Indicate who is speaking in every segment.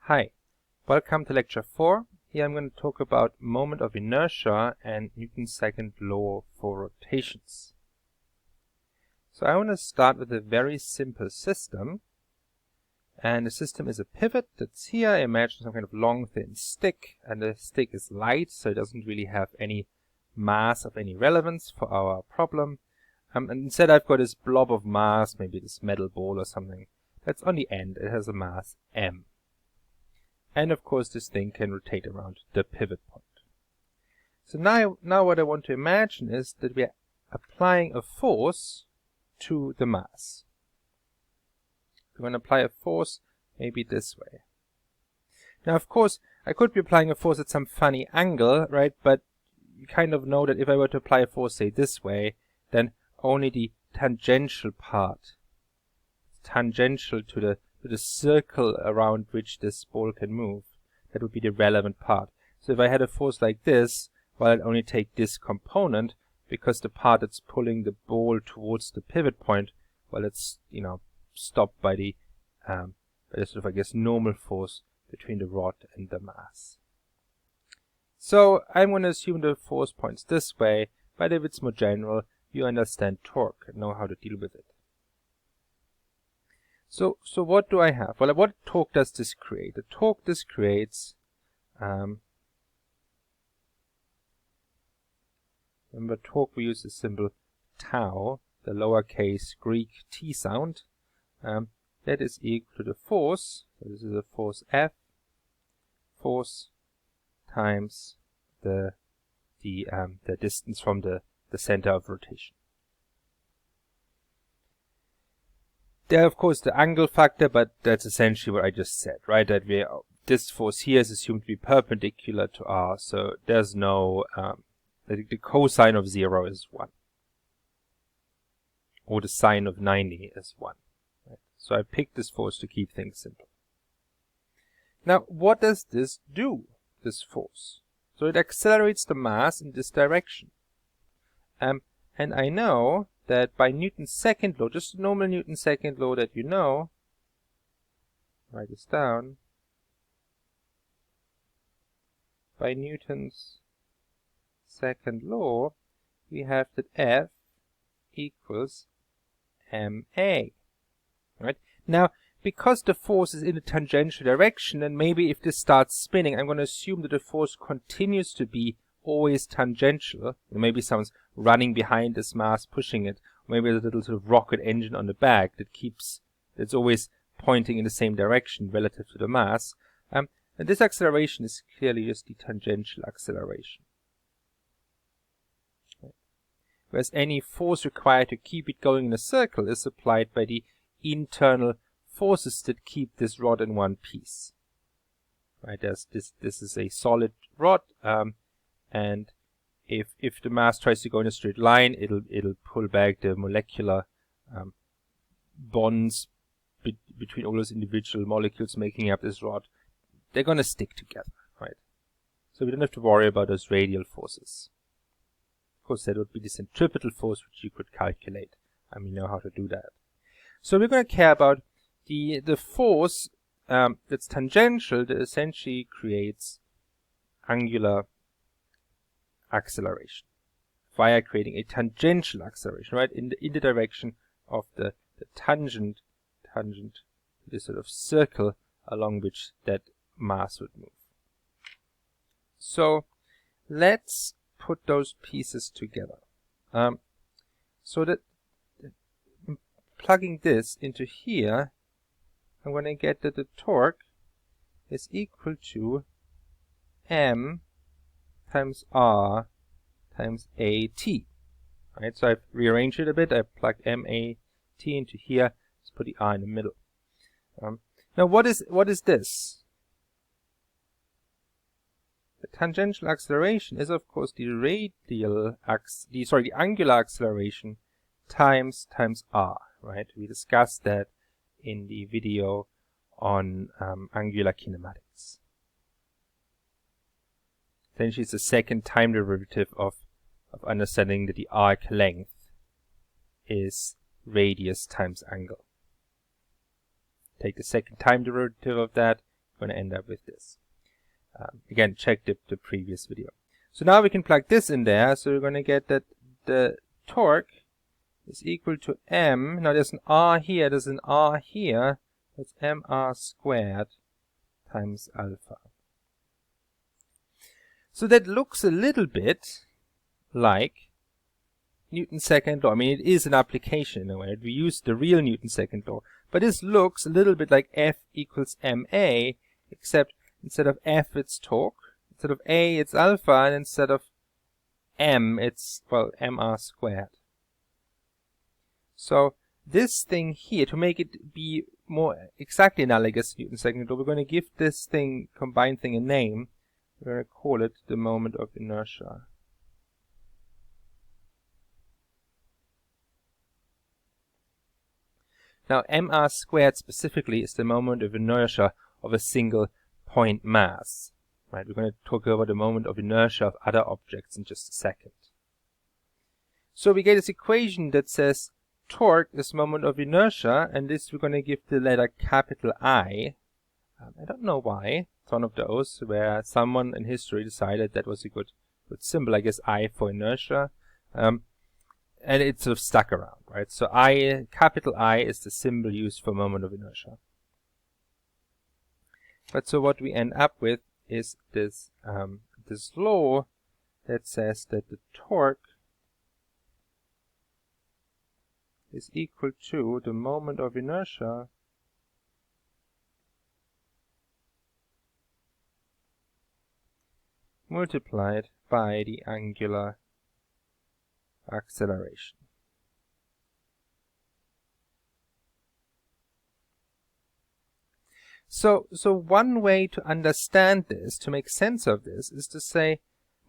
Speaker 1: Hi, welcome to lecture 4. Here I'm going to talk about moment of inertia and Newton's second law for rotations. So I want to start with a very simple system, and the system is a pivot that's here. Imagine some kind of long thin stick, and the stick is light, so it doesn't really have any mass of any relevance for our problem. And instead I've got this blob of mass, maybe this metal ball or something, that's on the end. It has a mass m. And of course this thing can rotate around the pivot point. So now what I want to imagine is that we are applying a force to the mass. We're going to apply a force maybe this way. Now of course I could be applying a force at some funny angle, right? But you kind of know that if I were to apply a force, say this way, then only the tangential part, tangential to the circle around which this ball can move, that would be the relevant part. So if I had a force like this, well, I'd only take this component, because the part that's pulling the ball towards the pivot point, well, it's, stopped by the sort of, I guess, normal force between the rod and the mass. So I'm going to assume the force points this way, but if it's more general, you understand torque and know how to deal with it. So what do I have? Well, what torque does this create? The torque this creates, remember torque, we use the symbol tau, the lowercase Greek t sound. That is equal to the force, so this is a force F, force times the distance from the center of rotation. There, of course, the angle factor, but that's essentially what I just said, right? That this force here is assumed to be perpendicular to R, so there's no, the cosine of 0 is 1. Or the sine of 90 is 1. Right? So I picked this force to keep things simple. Now, what does this do, this force? So it accelerates the mass in this direction. And I know that by Newton's second law, just normal Newton's second law that you know, write this down, by Newton's second law, we have that F equals ma. Right? Now, because the force is in a tangential direction, and maybe if this starts spinning, I'm going to assume that the force continues to be always tangential. Maybe someone's running behind this mass, pushing it. Maybe there's a little sort of rocket engine on the back that's always pointing in the same direction relative to the mass. And this acceleration is clearly just the tangential acceleration. Whereas any force required to keep it going in a circle is applied by the internal forces that keep this rod in one piece. Right? This is a solid rod, and if the mass tries to go in a straight line, it'll pull back the molecular bonds between all those individual molecules making up this rod. They're going to stick together, right? So we don't have to worry about those radial forces. Of course, there would be the centripetal force, which you could calculate, and we know how to do that. So we're going to care about the force that's tangential, that essentially creates angular acceleration via creating a tangential acceleration, right, in the direction of the tangent, this sort of circle along which that mass would move. So let's put those pieces together. So that plugging this into here, I'm going to get that the torque is equal to m times r times at. Right? So I've rearranged it a bit. I plug mat into here. Let's put the r in the middle. Now what is this? The tangential acceleration is, of course, the angular acceleration times r. Right? We discussed that in the video on angular kinematics. Essentially, it's the second time derivative of understanding that the arc length is radius times angle. Take the second time derivative of that, we're going to end up with this. Again, check the previous video. So now we can plug this in there. So we're going to get that the torque is equal to m. Now there's an r here, there's an r here. That's mr squared times alpha. So that looks a little bit like Newton's second law. I mean, it is an application in a way. We use the real Newton's second law. But this looks a little bit like F equals ma, except instead of F it's torque, instead of A it's alpha, and instead of m it's, well, mr squared. So this thing here, to make it be more exactly analogous to Newton's second law, we're going to give this thing, combined thing, a name. We're going to call it the moment of inertia. Now, mr squared specifically is the moment of inertia of a single point mass. Right? We're going to talk about the moment of inertia of other objects in just a second. So we get this equation that says torque is moment of inertia, and this we're going to give the letter capital I. I don't know why. It's one of those where someone in history decided that was a good symbol. I guess I for inertia. And it sort of stuck around, right? So capital I is the symbol used for moment of inertia. But so what we end up with is this this law that says that the torque is equal to the moment of inertia multiplied by the angular acceleration. So one way to understand this, to make sense of this, is to say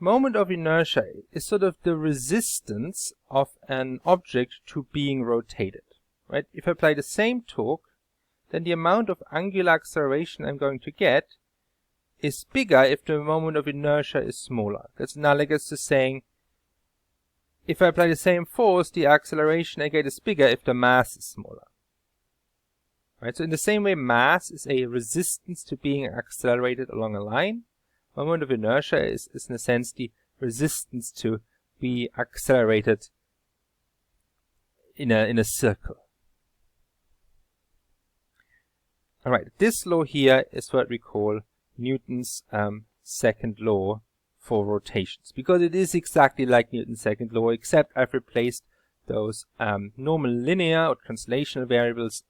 Speaker 1: moment of inertia is sort of the resistance of an object to being rotated, right? If I apply the same torque, then the amount of angular acceleration I'm going to get is bigger if the moment of inertia is smaller. That's analogous to saying if I apply the same force, the acceleration I get is bigger if the mass is smaller. Right? So in the same way, mass is a resistance to being accelerated along a line. Moment of inertia is in a sense the resistance to be accelerated in a circle. Alright, this law here is what we call Newton's second law for rotations, because it is exactly like Newton's second law, except I've replaced those normal linear or translational variables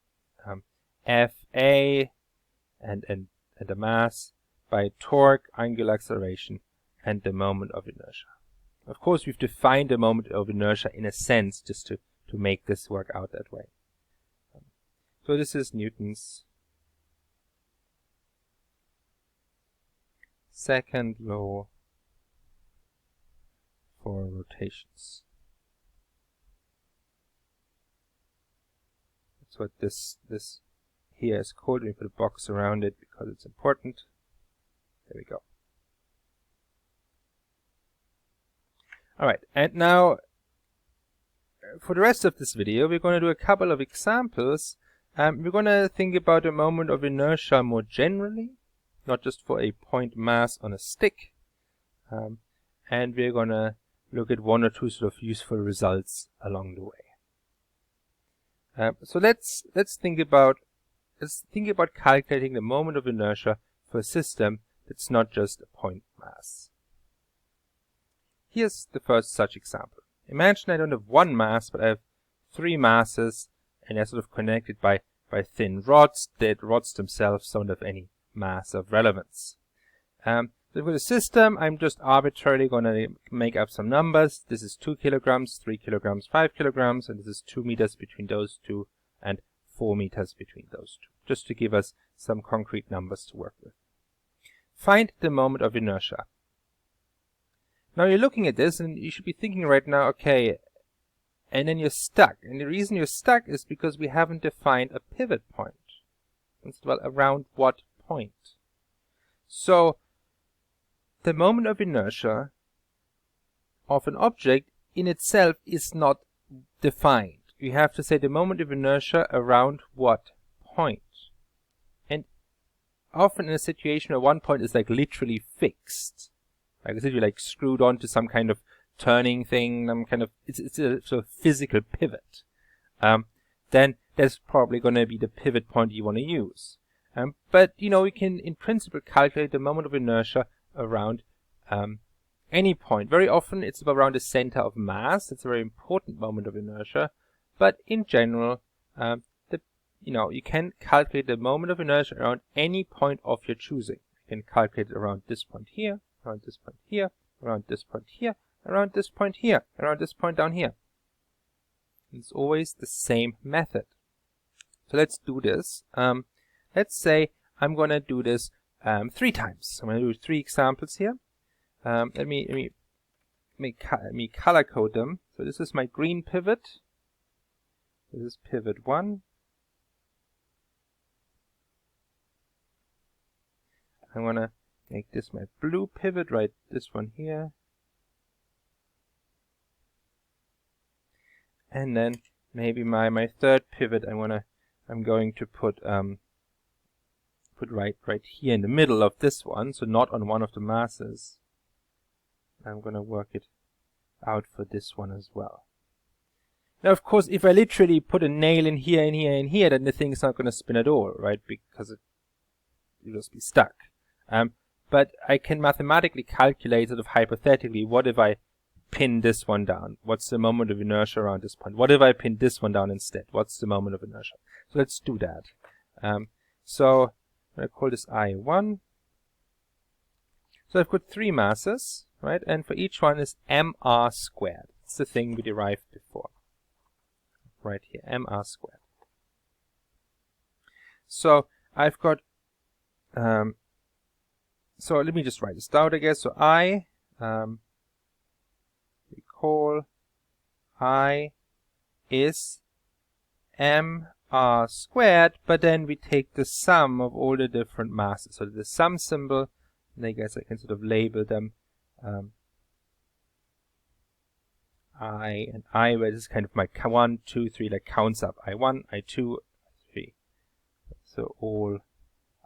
Speaker 1: F, A, and the mass by torque, angular acceleration, and the moment of inertia. Of course, we've defined the moment of inertia in a sense just to make this work out that way. So this is Newton's second law for rotations. That's what this here is called. We put a box around it because it's important. There we go. Alright, and now for the rest of this video we're going to do a couple of examples. We're going to think about the moment of inertia more generally, not just for a point mass on a stick. And we're going to look at one or two sort of useful results along the way. So let's think about calculating the moment of inertia for a system that's not just a point mass. Here's the first such example. Imagine I don't have one mass, but I have three masses, and they're sort of connected by thin rods. The rods themselves don't have any mass of relevance. So for the system, I'm just arbitrarily going to make up some numbers. This is 2 kilograms, 3 kilograms, 5 kilograms, and this is 2 meters between those two and 4 meters between those two, just to give us some concrete numbers to work with. Find the moment of inertia. Now you're looking at this and you should be thinking right now, okay, and then you're stuck. And the reason you're stuck is because we haven't defined a pivot point. Well, around what point? So the moment of inertia of an object in itself is not defined. You have to say the moment of inertia around what point. And often in a situation where one point is like literally fixed, like it's literally like screwed onto some kind of turning thing, it's a sort of physical pivot, then that's probably going to be the pivot point you want to use. But you know, we can in principle calculate the moment of inertia around any point. Very often it's around the center of mass. It's a very important moment of inertia, but in general, you can calculate the moment of inertia around any point of your choosing. You can calculate it around this point here, around this point here, around this point here, around this point here, around this point down here. It's always the same method. So let's do this. Let's say I'm going to do this 3 times. I'm going to do 3 examples here. Let me color code them. So this is my green pivot. This is pivot 1. I'm going to make this my blue pivot, right? This one here. And then maybe my third pivot I'm going to put right here in the middle of this one, so not on one of the masses. I'm going to work it out for this one as well. Now, of course, if I literally put a nail in here and here and here, then the thing is not going to spin at all, right? Because it'll just be stuck. But I can mathematically calculate, sort of hypothetically, what if I pin this one down? What's the moment of inertia around this point? What if I pin this one down instead? What's the moment of inertia? So let's do that. So I'm going to call this I1. So I've got 3 masses, right? And for each one is mr squared. It's the thing we derived before. Right here, mr squared. So I've got, so let me just write this down, I guess. So we call I is mr squared, but then we take the sum of all the different masses. So the sum symbol, and I guess I can sort of label them I and I, where this is kind of my 1, 2, 3, like counts up. I1, I2, I3. So all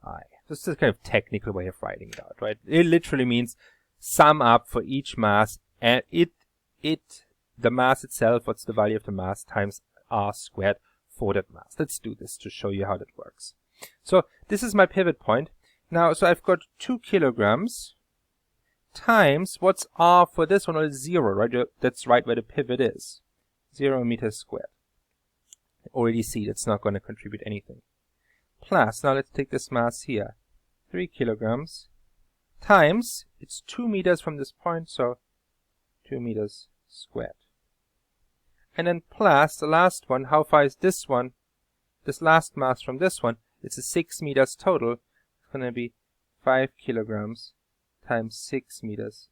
Speaker 1: I. This is a kind of technical way of writing it out, right? It literally means sum up for each mass, and the mass itself, what's the value of the mass, times r squared for that mass. Let's do this to show you how that works. So this is my pivot point. Now, so I've got 2 kilograms times, what's r for this one? Well, it's 0, right? That's right where the pivot is. 0 meters squared. I already see that's not going to contribute anything. Plus, now let's take this mass here. 3 kilograms times, it's 2 meters from this point, so 2 meters squared. And then plus the last one, how far is this one? This last mass from this one, it's a 6 meters total. It's going to be 5 kilograms times 6 meters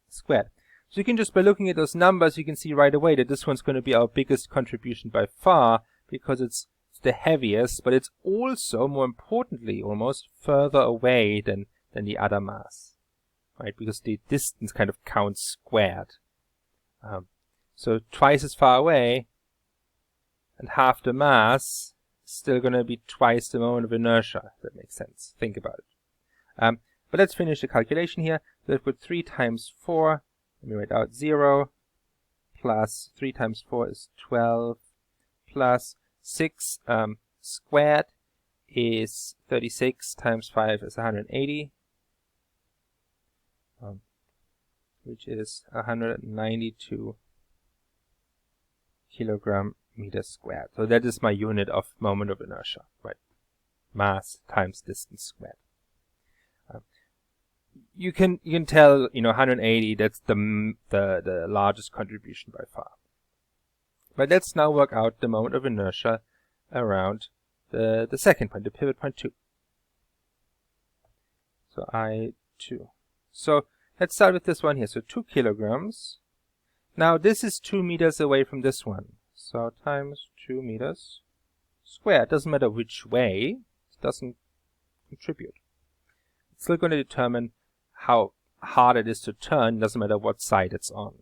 Speaker 1: squared. So you can just, by looking at those numbers, you can see right away that this one's going to be our biggest contribution by far, because it's the heaviest, but it's also, more importantly, almost further away than the other mass, right? Because the distance kind of counts squared. So twice as far away and half the mass is still going to be twice the moment of inertia, if that makes sense. Think about it. But let's finish the calculation here. So we've got 3 times 4. Let me write out 0 plus 3 times 4 is 12 plus 6 squared is 36 times 5 is 180, which is 192 kilogram meters squared. So that is my unit of moment of inertia, right? Mass times distance squared. You can tell, 180, that's the largest contribution by far. But let's now work out the moment of inertia around the second point, the pivot point 2. So I2. So let's start with this one here. So 2 kilograms. Now this is 2 meters away from this one. So times 2 meters squared. Doesn't matter which way. It doesn't contribute. It's still going to determine how hard it is to turn. Doesn't matter what side it's on.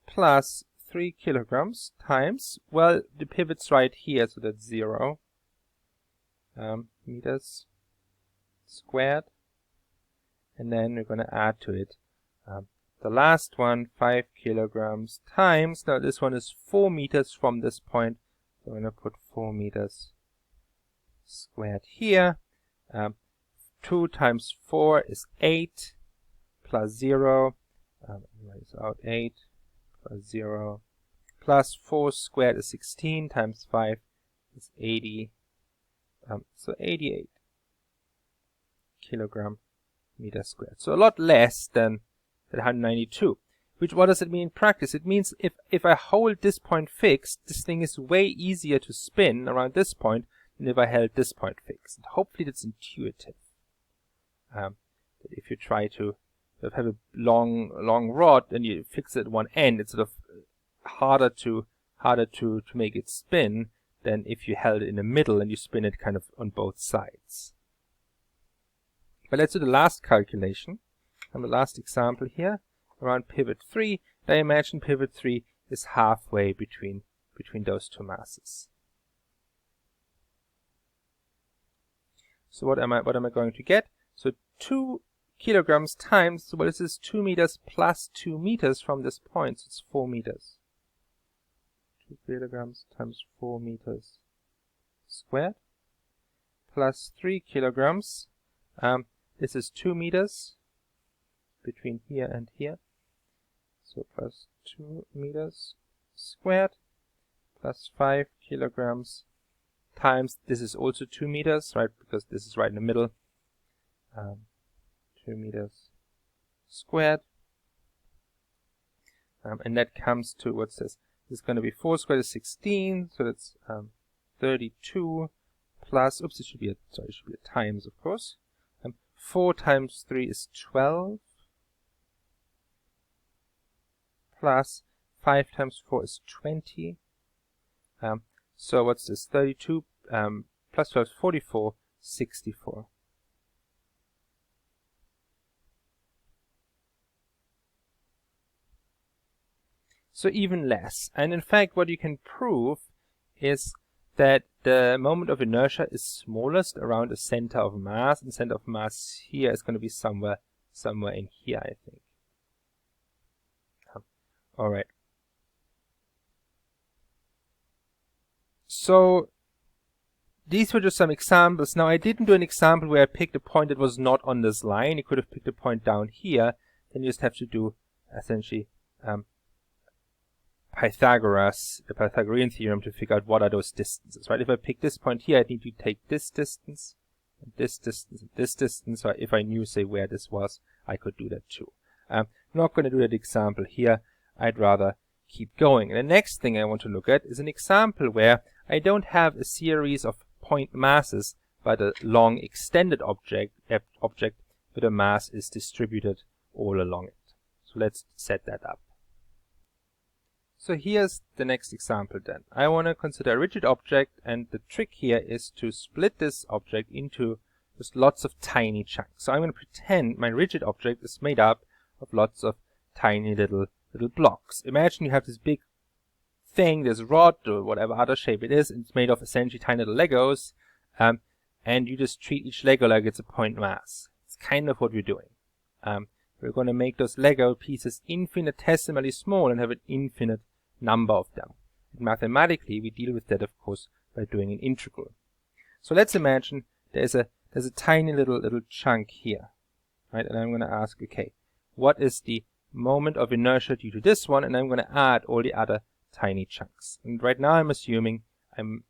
Speaker 1: Plus 3 kilograms times, well, the pivot's right here, so that's 0 meters squared. And then we're going to add to it the last one, 5 kilograms times, now this one is 4 meters from this point, so I'm going to put 4 meters squared here. 2 times 4 is 8, plus 0, erase out 8, plus 0, plus 4 squared is 16, times 5 is 80, so 88 kilogram meter squared. So a lot less than 192. What does it mean in practice? It means if I hold this point fixed, this thing is way easier to spin around this point than if I held this point fixed. And hopefully that's intuitive. If you try to have a long rod and you fix it at one end, it's sort of harder to make it spin than if you held it in the middle and you spin it kind of on both sides. But let's do the last calculation. And the last example here, around pivot 3. I imagine pivot 3 is halfway between those two masses. So what am I going to get? So 2 kilograms times, well, this is 2 meters plus 2 meters from this point, so it's 4 meters. 2 kilograms times 4 meters squared, plus 3 kilograms. This is 2 meters between here and here, so plus 2 meters squared, plus 5 kilograms times, this is also 2 meters, right, because this is right in the middle, 2 meters squared, and that comes to, what's this? This is going to be 4 squared is 16, so that's 32 plus, oops, it should be a times, of course. 4 times 3 is 12, plus 5 times 4 is 20. So what's this? 32 plus 12 is 44, 64. So even less. And in fact, what you can prove is that the moment of inertia is smallest around the center of mass, and center of mass here is going to be somewhere in here, I think. All right. So these were just some examples. Now I didn't do an example where I picked a point that was not on this line. You could have picked a point down here. Then you just have to do essentially the Pythagorean theorem to figure out what are those distances, right? If I pick this point here, I need to take this distance, and this distance, and this distance. So if I knew, say, where this was, I could do that too. I'm not going to do that example here. I'd rather keep going. And the next thing I want to look at is an example where I don't have a series of point masses, but a long extended object where the mass is distributed all along it. So let's set that up. So here's the next example then. I want to consider a rigid object, and the trick here is to split this object into just lots of tiny chunks. So I'm going to pretend my rigid object is made up of lots of tiny little blocks. Imagine you have this big thing, this rod or whatever other shape it is, and it's made of essentially tiny little Legos, and you just treat each Lego like it's a point mass. It's kind of what we're doing. We're going to make those Lego pieces infinitesimally small and have an infinite number of them. And mathematically, we deal with that, of course, by doing an integral. So let's imagine there's a tiny little chunk here, right? And I'm going to ask, okay, what is the moment of inertia due to this one? And I'm going to add all the other tiny chunks. And right now I'm assuming I'm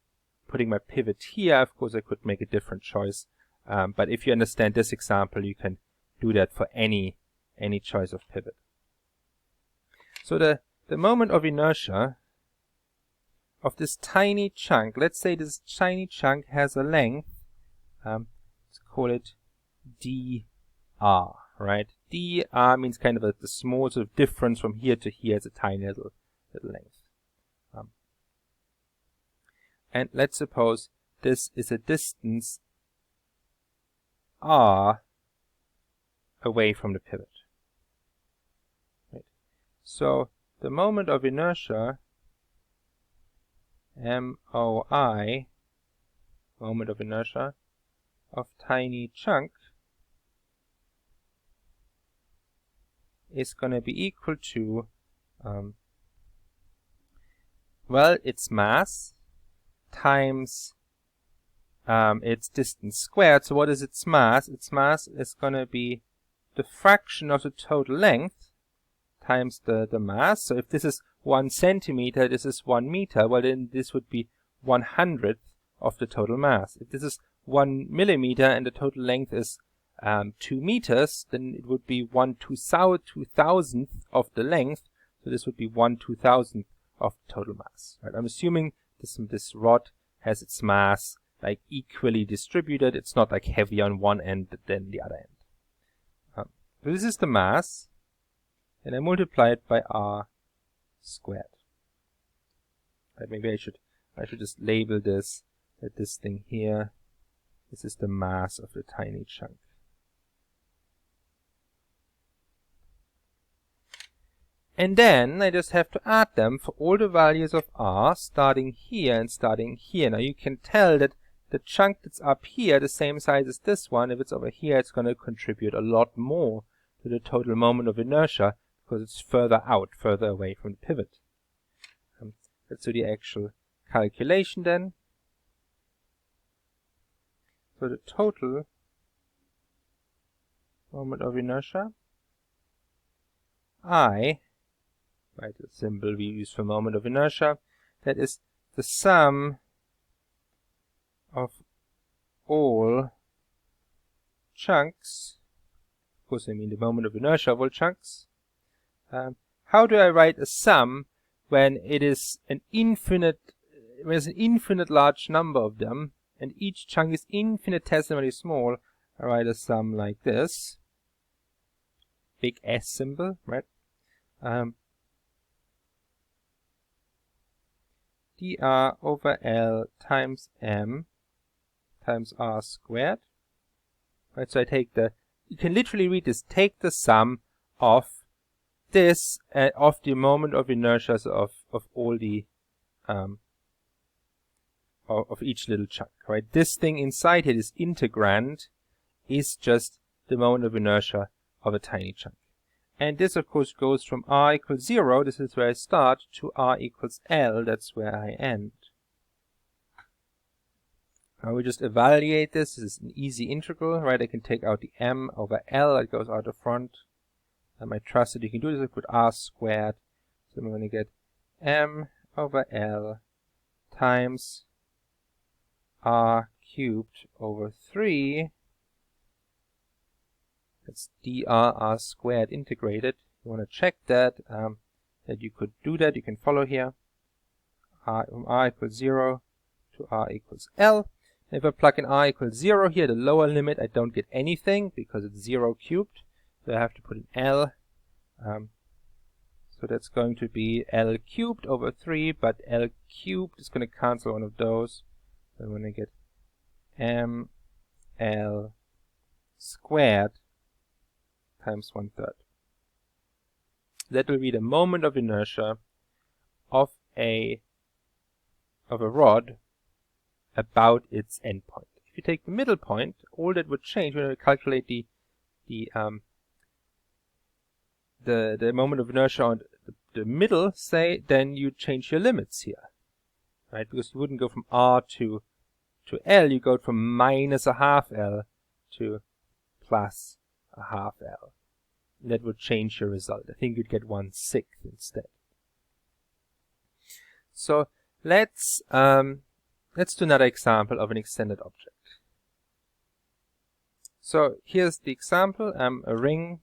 Speaker 1: putting my pivot here. Of course, I could make a different choice. But if you understand this example, you can do that for any choice of pivot. So the moment of inertia of this tiny chunk, let's say this tiny chunk has a length, let's call it dr, right? dr means kind of the small sort of difference from here to here. It's a tiny little length. And let's suppose this is a distance r away from the pivot. Right. So the moment of inertia, MOI, moment of inertia of tiny chunk, is going to be equal to, well, its mass times its distance squared. So what is its mass? Its mass is going to be the fraction of the total length times the mass. So if this is 1 centimeter, this is 1 meter, well then this would be 1/100th of the total mass. If this is 1 millimeter and the total length is 2 meters, then it would be 1/2000th of the length. So this would be 1/2000th of the total mass. Right? I'm assuming this rod has its mass like equally distributed. It's not like heavier on one end than the other end. So this is the mass, and I multiply it by r squared. Right, maybe I should just label this, that this thing here, this is the mass of the tiny chunk. And then I just have to add them for all the values of r, starting here and starting here. Now you can tell that the chunk that's up here, the same size as this one, if it's over here, it's going to contribute a lot more to the total moment of inertia because it's further out, further away from the pivot. Let's do the actual calculation then. So the total moment of inertia, I, right, the symbol we use for moment of inertia, that is the sum of all chunks. Of course, I mean the moment of inertia of all chunks. How do I write a sum when it is an infinite, when there's an infinite large number of them, and each chunk is infinitesimally small? I write a sum like this, big S symbol, right? dr over L times m times r squared. Right, so I take you can literally read this, take the sum of this, of the moment of inertia of all the, of each little chunk, right? This thing inside here, this integrand, is just the moment of inertia of a tiny chunk. And this, of course, goes from r equals 0, this is where I start, to r equals L, that's where I end. Now we just evaluate this. This is an easy integral, right? I can take out the m over L, that goes out the front. I trust that you can do this. I put r squared, so I'm going to get m over L times r cubed over 3. That's dr r squared integrated. You want to check that you could do that. You can follow here. From r equals 0 to r equals L. And if I plug in r equals 0 here, the lower limit, I don't get anything because it's 0 cubed. So I have to put an L. So that's going to be L cubed over 3, but L cubed is going to cancel one of those. So I'm going to get m L squared times 1/3. That will be the moment of inertia of a rod about its endpoint. If you take the middle point, all that would change when you calculate the moment of inertia on the middle, say, then you change your limits here, right? Because you wouldn't go from r to L, you go from -1/2 L to +1/2 L. And that would change your result. I think you'd get 1/6 instead. So let's do another example of an extended object. So here's the example. A ring,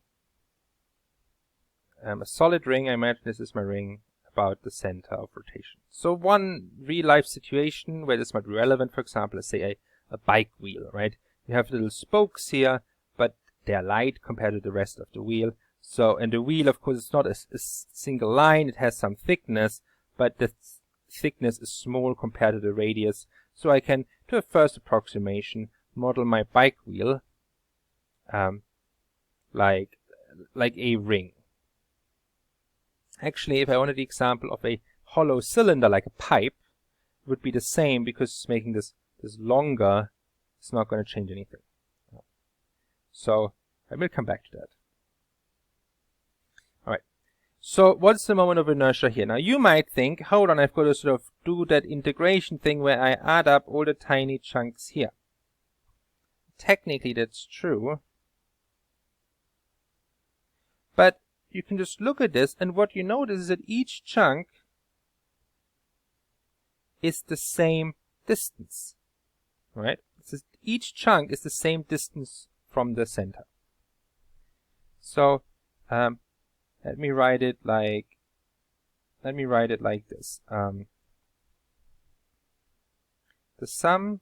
Speaker 1: a solid ring. I imagine this is my ring about the center of rotation. So one real-life situation where this might be relevant, for example, let's say a bike wheel, right? You have little spokes here, but they're light compared to the rest of the wheel. So, and the wheel, of course, it's not a single line. It has some thickness, but the thickness is small compared to the radius. So I can, to a first approximation, model my bike wheel like a ring. Actually, if I wanted the example of a hollow cylinder like a pipe, it would be the same, because making this longer is not going to change anything. So I will come back to that. So what's the moment of inertia here? Now you might think, hold on, I've got to sort of do that integration thing where I add up all the tiny chunks here. Technically that's true. But you can just look at this, and what you notice is that each chunk is the same distance, right? Each chunk is the same distance from the center. So let me write it like this. The sum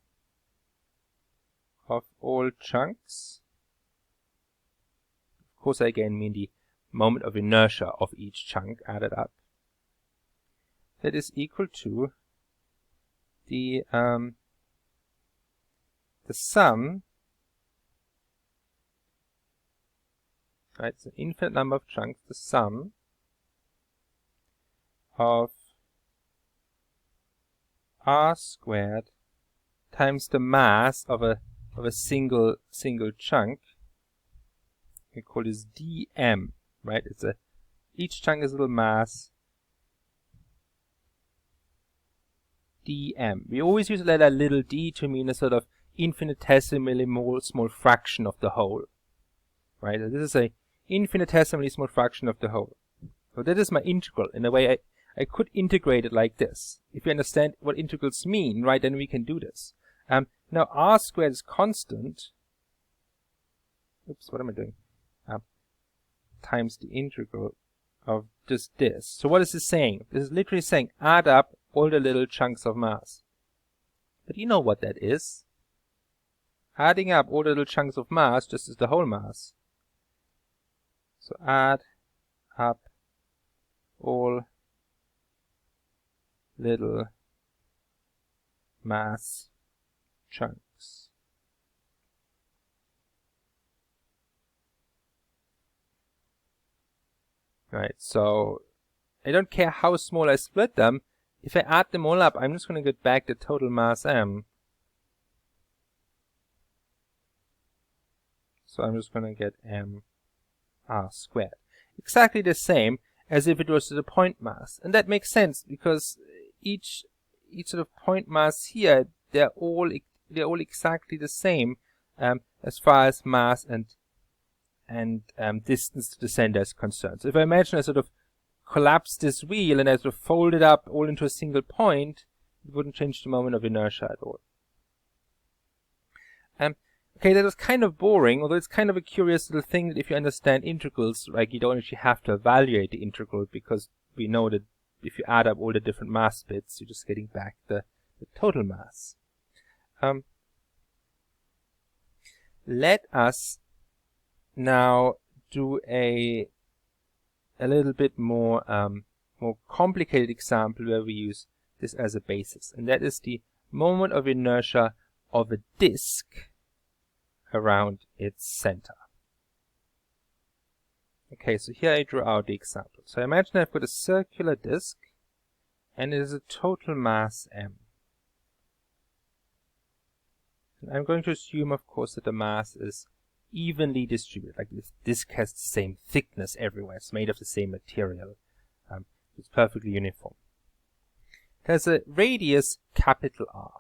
Speaker 1: of all chunks, of course I again mean the moment of inertia of each chunk added up, that is equal to the sum, right, it's an infinite number of chunks, the sum of r squared times the mass of a single chunk. We call this dm, right? Each chunk is a little mass dm. We always use the letter little d to mean a sort of infinitesimally small fraction of the whole, right? So this is a infinitesimally small fraction of the whole. So that is my integral. In a way, I could integrate it like this. If you understand what integrals mean, right, then we can do this. Now r squared is constant. Oops, what am I doing? Times the integral of just this. So what is this saying? This is literally saying add up all the little chunks of mass. But you know what that is. Adding up all the little chunks of mass just is the whole mass. So add up all little mass chunks. Right, so I don't care how small I split them. If I add them all up, I'm just going to get back the total mass m. So I'm just going to get m r squared. Exactly the same as if it was the point mass. And that makes sense because each sort of point mass here, they're all exactly the same as far as mass and distance to the center is concerned. So if I imagine I sort of collapse this wheel and I sort of fold it up all into a single point, it wouldn't change the moment of inertia at all. Okay, that was kind of boring, although it's kind of a curious little thing that if you understand integrals, like you don't actually have to evaluate the integral because we know that if you add up all the different mass bits, you're just getting back the total mass. Let us now do a little bit more complicated example where we use this as a basis, and that is the moment of inertia of a disk around its center. Okay, so here I draw out the example. So imagine I've got a circular disk and it is a total mass m. And I'm going to assume, of course, that the mass is evenly distributed, like this disk has the same thickness everywhere, it's made of the same material, it's perfectly uniform. It has a radius capital R.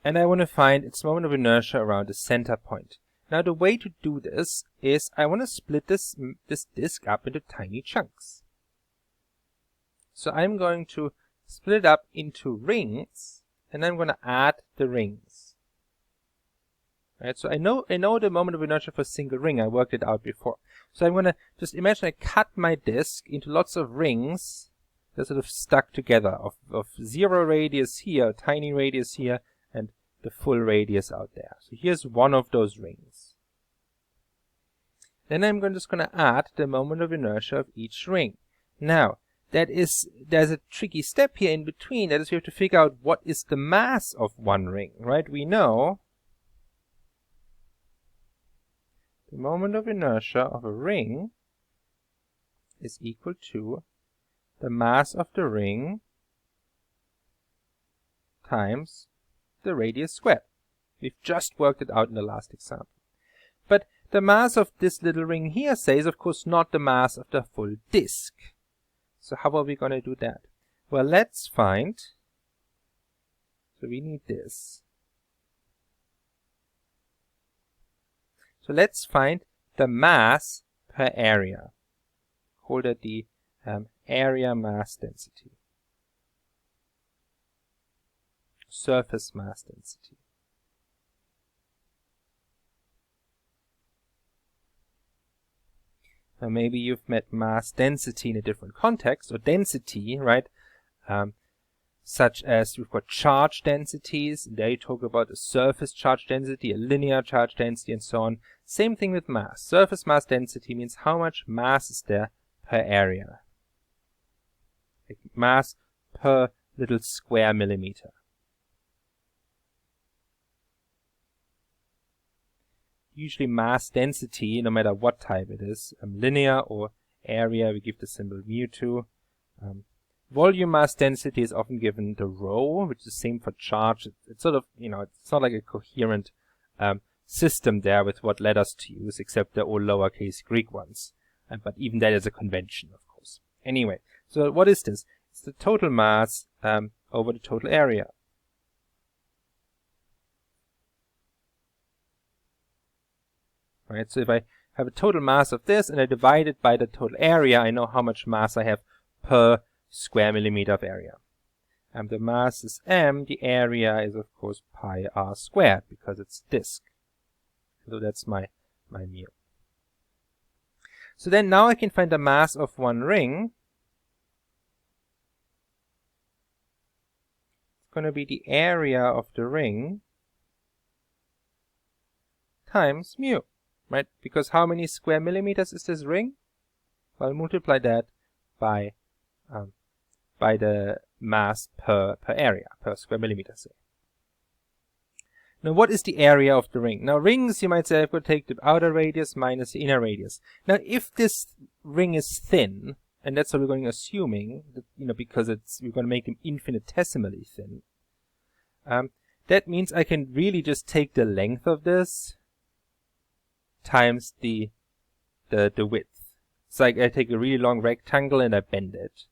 Speaker 1: And I want to find its moment of inertia around the center point. Now the way to do this is I want to split this disk up into tiny chunks. So I'm going to split it up into rings, and I'm going to add the rings. Right, so I know the moment of inertia for a single ring. I worked it out before. So I'm going to just imagine I cut my disk into lots of rings that sort of stuck together of zero radius here, tiny radius here, and the full radius out there. So here's one of those rings. Then I'm just going to add the moment of inertia of each ring. Now, there's a tricky step here in between. That is, we have to figure out what is the mass of one ring, right? We know the moment of inertia of a ring is equal to the mass of the ring times the radius squared. We've just worked it out in the last example. But the mass of this little ring here, say, is of course not the mass of the full disk. So how are we going to do that? Well, let's find, so we need this. So let's find the mass per area. Call that the area mass density. Surface mass density. Now maybe you've met mass density in a different context, or density, right? Such as we've got charge densities. There you talk about a surface charge density, a linear charge density, and so on. Same thing with mass. Surface mass density means how much mass is there per area. Like mass per little square millimeter. Usually mass density, no matter what type it is, linear or area, we give the symbol mu to. Volume mass density is often given the rho, which is the same for charge. It's sort of, it's not like a coherent system there with what letters to use, except they're all lowercase Greek ones. But even that is a convention, of course. Anyway, so what is this? It's the total mass over the total area. Right, so if I have a total mass of this and I divide it by the total area, I know how much mass I have per square millimeter of area. And the mass is m, the area is of course pi r squared because it's disk. So that's my mu. So then now I can find the mass of one ring. It's going to be the area of the ring times mu. Right? Because how many square millimeters is this ring? Well, multiply that by the mass per area, per square millimeter, say. Now, what is the area of the ring? Now, rings, you might say, I've got to take the outer radius minus the inner radius. Now, if this ring is thin, and that's what we're going to assuming, that, because we're going to make them infinitesimally thin, that means I can really just take the length of this times the width. It's like I take a really long rectangle and I bend it.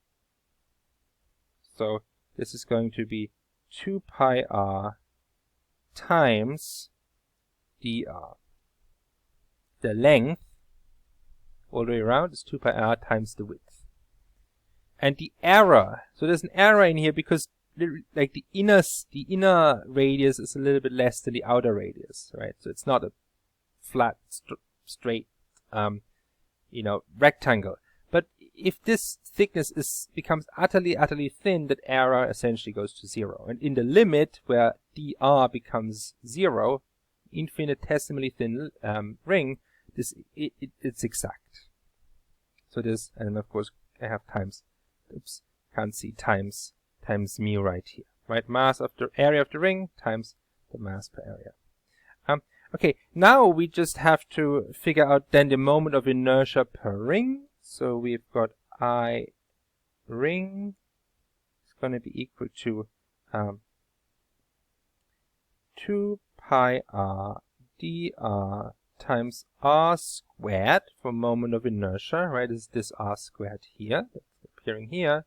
Speaker 1: So this is going to be 2 pi r times dr. The length all the way around is 2 pi r times the width. And the error, so there's an error in here because like the inner radius is a little bit less than the outer radius, right? So it's not a flat, straight, rectangle. But if this thickness becomes utterly thin, that error essentially goes to 0. And in the limit where dr becomes 0, infinitesimally thin ring, it's exact. So this, and of course I have times, can't see, times mu right here, right? Mass of the area of the ring times the mass per area. Okay, now we just have to figure out then the moment of inertia per ring. So we've got I ring is going to be equal to 2 pi r dr times r squared for moment of inertia, right? Is this r squared here, that's appearing here,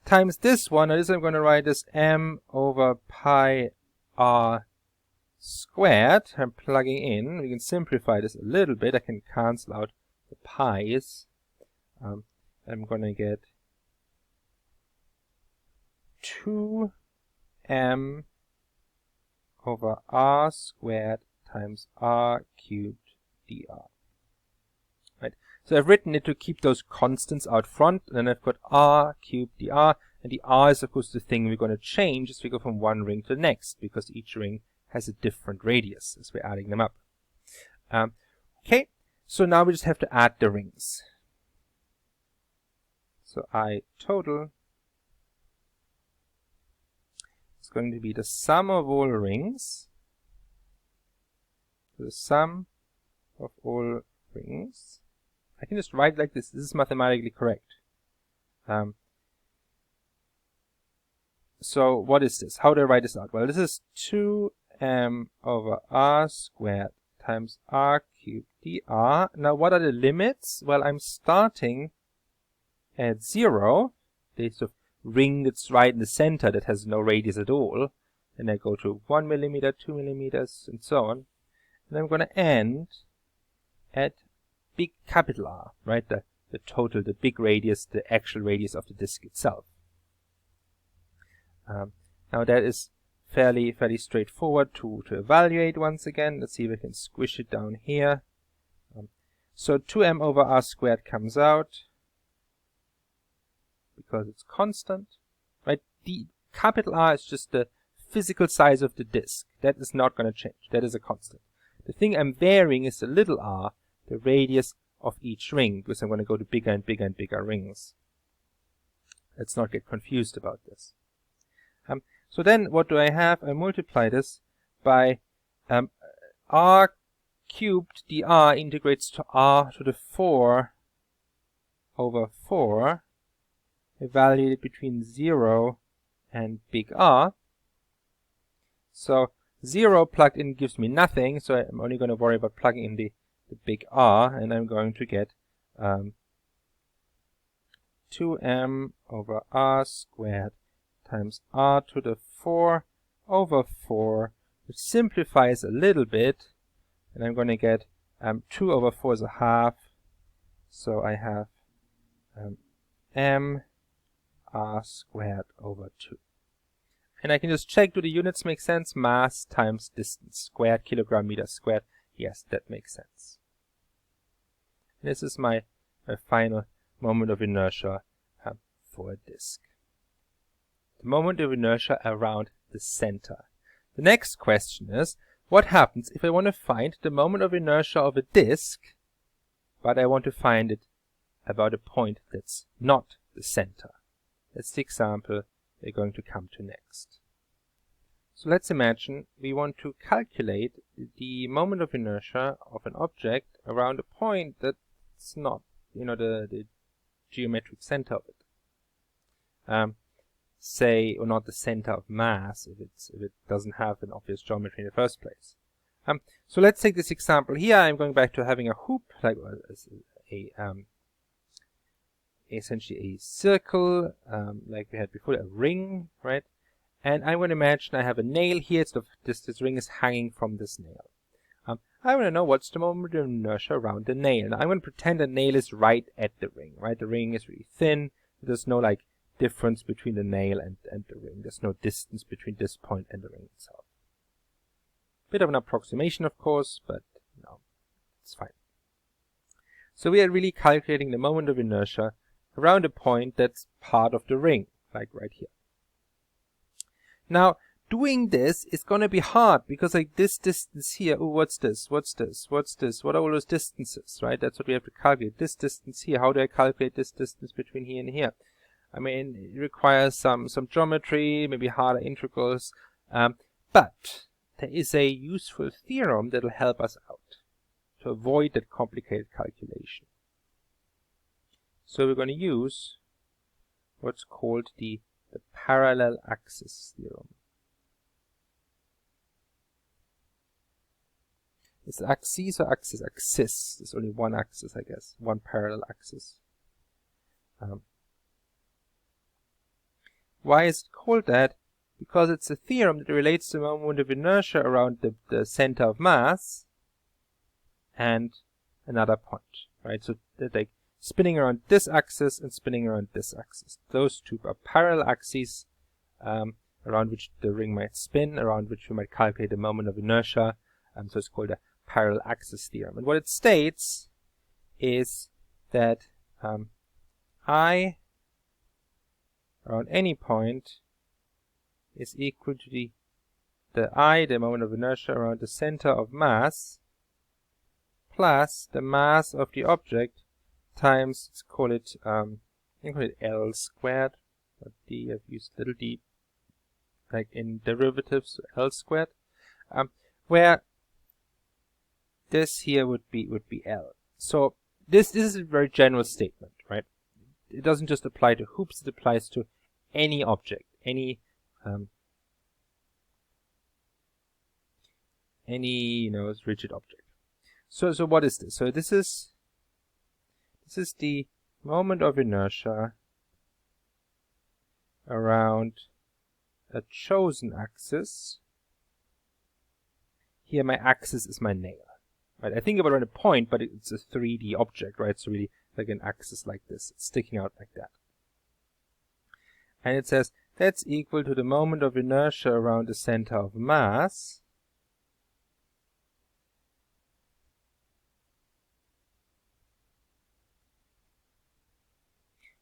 Speaker 1: times this one. Now this I'm going to write as m over pi r squared. I'm plugging in. We can simplify this a little bit. I can cancel out the pi's. I'm going to get 2m over r squared times r cubed dr. Right. So I've written it to keep those constants out front, and then I've got r cubed dr, and the r is of course the thing we're going to change as we go from one ring to the next, because each ring has a different radius as we're adding them up. Okay, so now we just have to add the rings. So I total is going to be the sum of all rings. The sum of all rings. I can just write it like this. This is mathematically correct. So what is this? How do I write this out? Well, this is 2m over r squared times r cubed dr. Now what are the limits? Well, I'm starting at 0, the sort of ring that's right in the center that has no radius at all. And I go to 1 millimeter, 2 millimeters, and so on. And I'm going to end at big capital R, right? The total, the big radius, the actual radius of the disk itself. Now that is fairly straightforward to evaluate once again. Let's see if we can squish it down here. So 2m over r squared comes out because it's constant, right? The capital R is just the physical size of the disk. That is not going to change. That is a constant. The thing I'm varying is the little r, the radius of each ring, because I'm going to go to bigger and bigger and bigger rings. Let's not get confused about this. So then what do I have? I multiply this by r cubed dr integrates to r to the 4 over 4, evaluated between 0 and big R. So 0 plugged in gives me nothing, so I'm only going to worry about plugging in the big R, and I'm going to get 2m over r squared times r to the 4 over 4, which simplifies a little bit, and I'm going to get 2 over 4 is a half, so I have m r squared over 2. And I can just check, do the units make sense? Mass times distance squared, kilogram meter squared. Yes, that makes sense. And this is my final moment of inertia for a disk. The moment of inertia around the center. The next question is, what happens if I want to find the moment of inertia of a disk, but I want to find it about a point that's not the center? That's the example we're going to come to next. So let's imagine we want to calculate the moment of inertia of an object around a point that's not, the geometric center of it. Say, or not the center of mass, if it doesn't have an obvious geometry in the first place. So let's take this example here. I'm going back to having a hoop, like essentially a circle, like we had before, a ring, right? And I'm going to imagine I have a nail here. This ring is hanging from this nail. I want to know what's the moment of inertia around the nail. Now I'm going to pretend the nail is right at the ring, right? The ring is really thin. There's no difference between the nail and the ring. There's no distance between this point and the ring itself. Bit of an approximation, of course, but no, it's fine. So we are really calculating the moment of inertia around a point that's part of the ring, like right here. Now, doing this is going to be hard because this distance here, oh, what's this? What's this? What's this? What are all those distances, right? That's what we have to calculate. This distance here, how do I calculate this distance between here and here? I mean, it requires some geometry, maybe harder integrals, but there is a useful theorem that will help us out to avoid that complicated calculation. So we're going to use what's called the parallel axis theorem. Is it axis or axis? Axis. There's only one axis, I guess. One parallel axis. Why is it called that? Because it's a theorem that relates the moment of inertia around the center of mass and another point, right? So they're like spinning around this axis and spinning around this axis. Those two are parallel axes around which the ring might spin, around which we might calculate the moment of inertia. So it's called a parallel axis theorem. And what it states is that I around any point is equal to the moment of inertia around the center of mass, plus the mass of the object times, let's call it L squared, or D, I've used little d, like in derivatives, L squared, where this here would be L. So this is a very general statement, right? It doesn't just apply to hoops, it applies to any object, any rigid object. So what is this? So this is the moment of inertia around a chosen axis. Here my axis is my nail. Right? I think about it on a point, but it's a 3D object, right? It's really like an axis like this. It's sticking out like that. And it says that's equal to the moment of inertia around the center of mass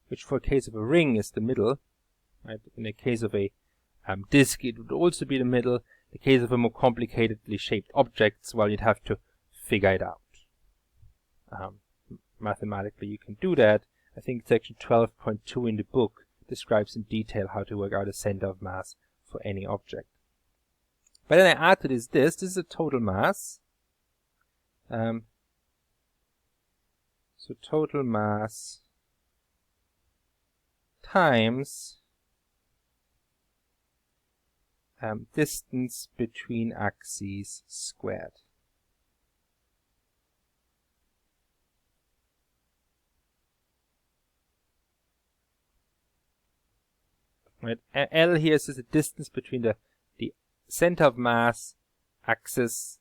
Speaker 1: which for a case of a ring is the middle. Right? In the case of a disk, it would also be the middle. In the case of a more complicatedly shaped objects, well, you'd have to figure it out. Mathematically, you can do that. I think section 12.2 in the book describes in detail how to work out a center of mass for any object. But then I add to this is a total mass. So total mass times distance between axes squared. Right, L here is the distance between the center of mass axis,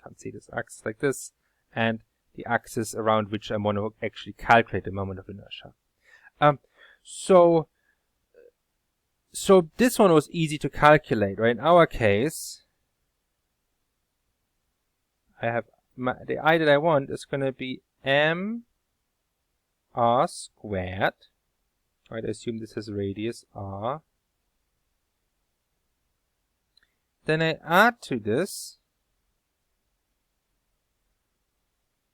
Speaker 1: can't see this axis like this, and the axis around which I want to actually calculate the moment of inertia. So this one was easy to calculate, right? In our case, I have the I that I want is going to be m r squared. Right, I assume this has radius r. Then I add to this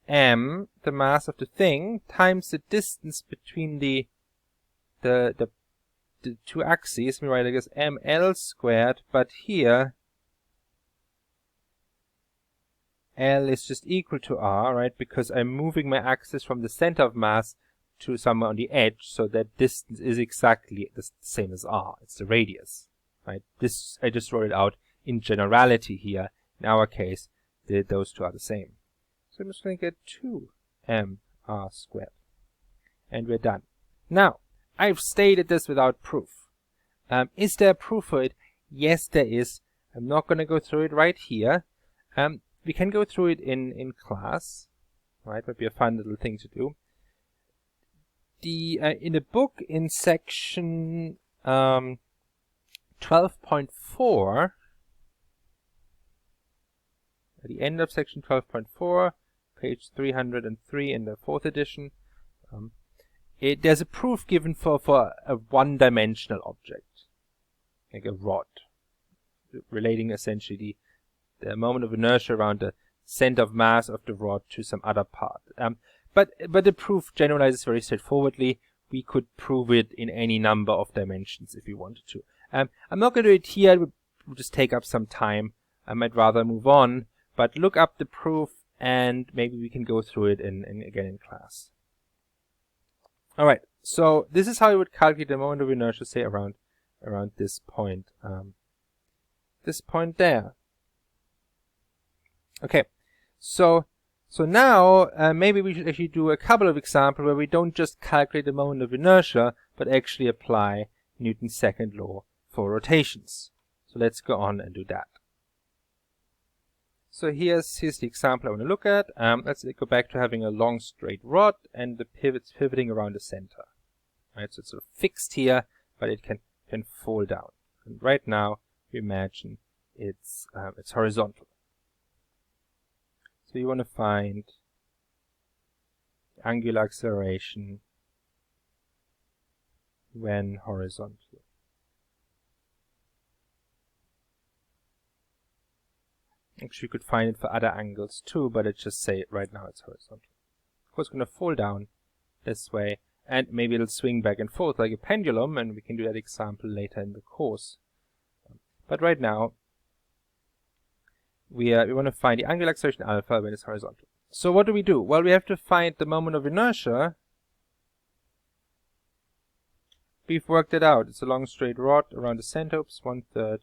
Speaker 1: m, the mass of the thing, times the distance between the two axes. Let me write it as ml squared, but here L is just equal to r, right? Because I'm moving my axis from the center of mass to somewhere on the edge, so that distance is exactly the same as r. It's the radius, right? This I just wrote it out in generality here. In our case, those two are the same. So I'm just going to get 2mr squared, and we're done. Now, I've stated this without proof. Is there a proof for it? Yes, there is. I'm not going to go through it right here. We can go through it in class, right? Might be a fun little thing to do. In the book in section 12.4, at the end of section 12.4, page 303 in the 4th edition, there's a proof given for a one-dimensional object, like a rod, relating essentially the moment of inertia around the center of mass of the rod to some other part. But the proof generalizes very straightforwardly. We could prove it in any number of dimensions if we wanted to. I'm not going to do it here. It would just take up some time. I might rather move on, but look up the proof and maybe we can go through it again in class. Alright, so this is how you would calculate the moment of inertia, say around this point. This point there. Okay, so now maybe we should actually do a couple of examples where we don't just calculate the moment of inertia, but actually apply Newton's second law for rotations. So let's go on and do that. So here's the example I want to look at. Let's go back to having a long straight rod and the pivots pivoting around the center. Right, so it's sort of fixed here, but it can fall down. And right now we imagine it's horizontal. So you want to find the angular acceleration when horizontal. Actually, you could find it for other angles too, but let's just say right now it's horizontal. Of course, it's going to fall down this way, and maybe it'll swing back and forth like a pendulum, and we can do that example later in the course. But right now, we want to find the angular acceleration alpha when it's horizontal. So what do? Well, we have to find the moment of inertia. We've worked it out. It's a long straight rod around the center. Oops, 1/3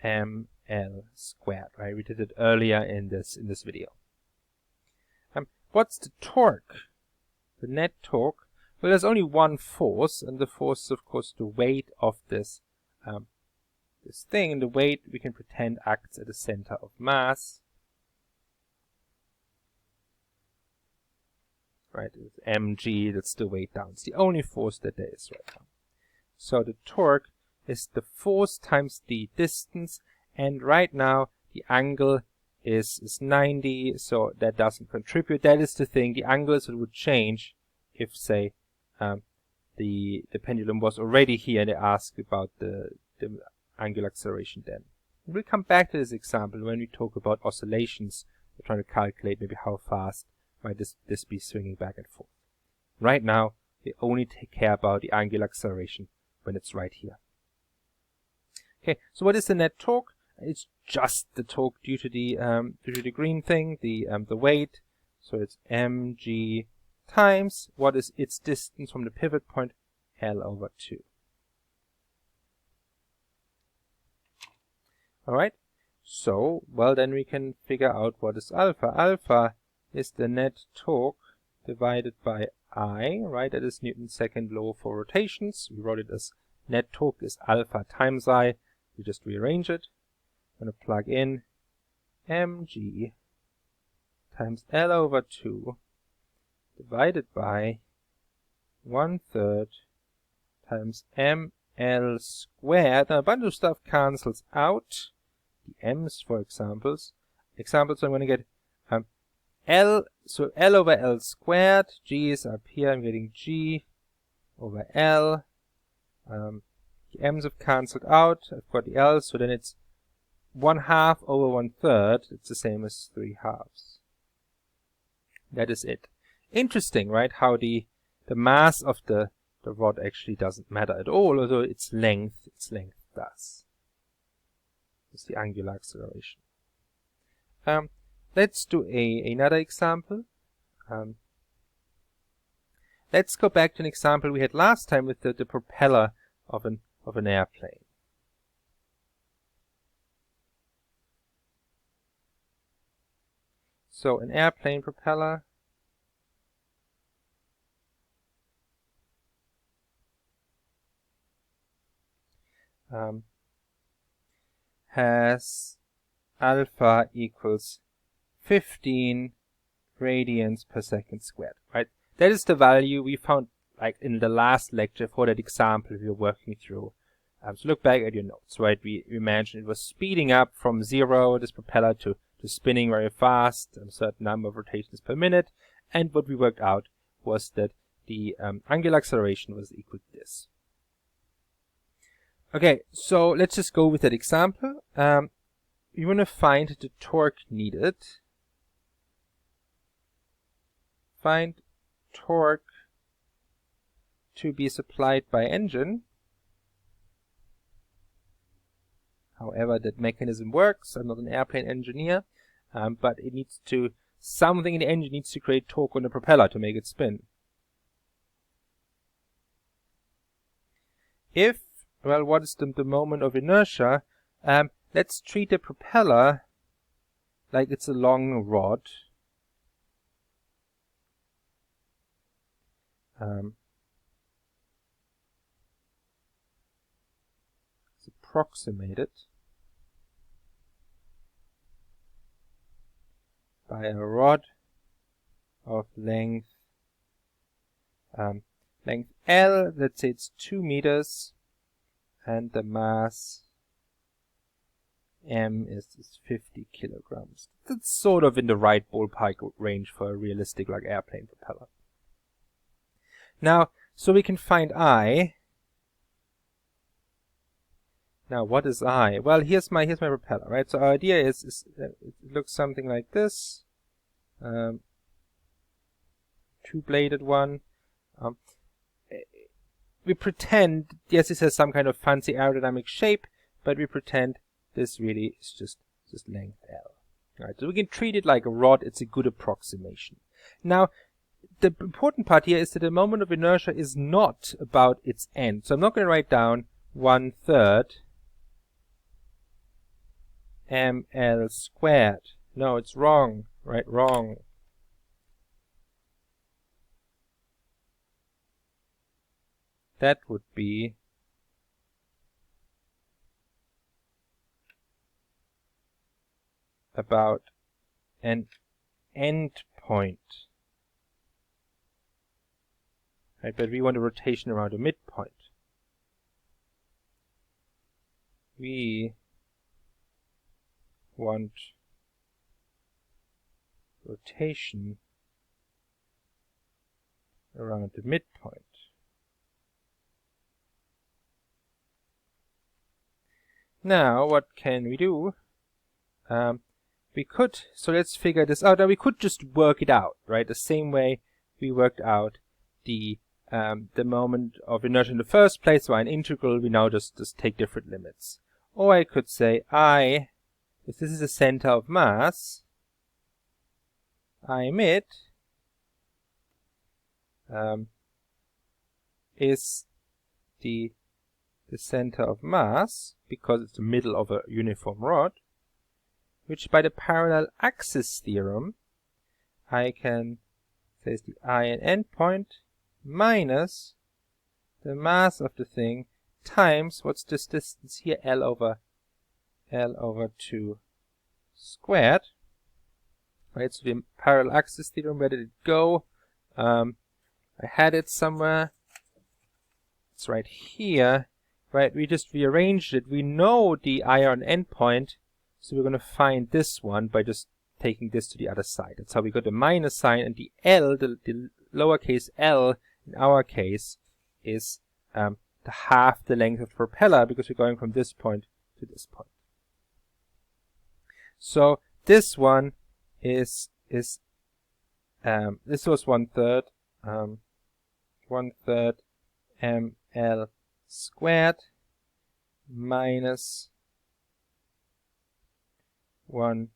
Speaker 1: ml L squared, right? We did it earlier in this video. What's the torque? The net torque? Well, there's only one force, and the force is of course the weight of this this thing, and the weight we can pretend acts at the center of mass. Right, it's mg, that's the weight down. It's the only force that there is right now. So the torque is the force times the distance, and right now the angle is 90, so that doesn't contribute. That is the thing, the angles that would change if, say, the pendulum was already here and they asked about the angular acceleration then. We'll come back to this example when we talk about oscillations. We're trying to calculate maybe how fast might this be swinging back and forth. Right now, we only take care about the angular acceleration when it's right here. Okay, so what is the net torque? It's just the torque due to the green thing, the weight. So it's mg times what is its distance from the pivot point, L over 2. All right. So, well, then we can figure out what is alpha. Alpha is the net torque divided by I, right? That is Newton's second law for rotations. We wrote it as net torque is alpha times I. We just rearrange it. I'm going to plug in mg times L over 2 divided by 1/3 times ml squared. Now a bunch of stuff cancels out. The m's, for examples. So I'm going to get L, so L over L squared. G is up here. I'm getting G over L. The m's have cancelled out. I've got the L, so then it's 1/2 over 1/3. It's the same as 3/2. That is it. Interesting, right? How the mass of the rod actually doesn't matter at all, although its length does. It's the angular acceleration. Let's do another example. Let's go back to an example we had last time with the propeller of an airplane. So an airplane propeller has alpha equals 15 radians per second squared, right? That is the value we found like in the last lecture for that example we were working through. So look back at your notes, right? We mentioned it was speeding up from 0, this propeller, to spinning very fast, a certain number of rotations per minute, and what we worked out was that the angular acceleration was equal to this. Okay, so let's just go with that example. You want to find the torque needed. Find torque to be supplied by engine. However that mechanism works, I'm not an airplane engineer, but it needs to, something in the engine needs to create torque on the propeller to make it spin. If, well, what is the moment of inertia? Let's treat the propeller like it's a long rod. Let's approximate it by a rod of length L, let's say it's 2 meters, and the mass M is 50 kilograms. That's sort of in the right ballpark range for a realistic like airplane propeller. Now, so we can find I. Now, what is I? Well, here's my propeller, right? So our idea is it looks something like this. Two-bladed one. We pretend, yes, this has some kind of fancy aerodynamic shape, but we pretend this really is just length L. Right, so we can treat it like a rod. It's a good approximation. Now, the important part here is that the moment of inertia is not about its end. So I'm not going to write down 1/3 ml squared. No, it's wrong. Right, wrong. That would be about an endpoint. Right, but we want a rotation around a midpoint. We want rotation around the midpoint. Now, what can we do? We could, so let's figure this out. Now, we could just work it out, right? The same way we worked out the moment of inertia in the first place by an integral. We now just take different limits. Or I could say if this is the center of mass, I mid is the center of mass, because it's the middle of a uniform rod, which by the parallel axis theorem, I can say is the ion endpoint minus the mass of the thing times, what's this distance here, L over 2 squared. Right, so the parallel axis theorem, where did it go? I had it somewhere. It's right here. Right, we just rearranged it. We know the ion endpoint, so we're going to find this one by just taking this to the other side. That's how we got the minus sign, and the L, the lowercase l in our case, is the half the length of the propeller, because we're going from this point to this point. So this one is this was 1/3 ml squared minus 1/4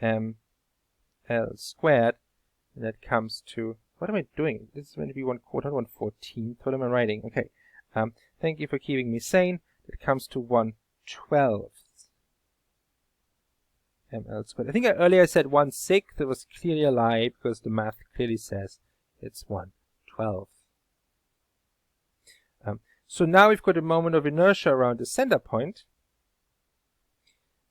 Speaker 1: ml squared, and that comes to, what am I doing? This is going to be 1/4, 1/14. What am I writing? Okay. Thank you for keeping me sane. It comes to 1/12 ml squared. I think earlier I said 1/6. That was clearly a lie, because the math clearly says it's 1/12. So now we've got a moment of inertia around the center point.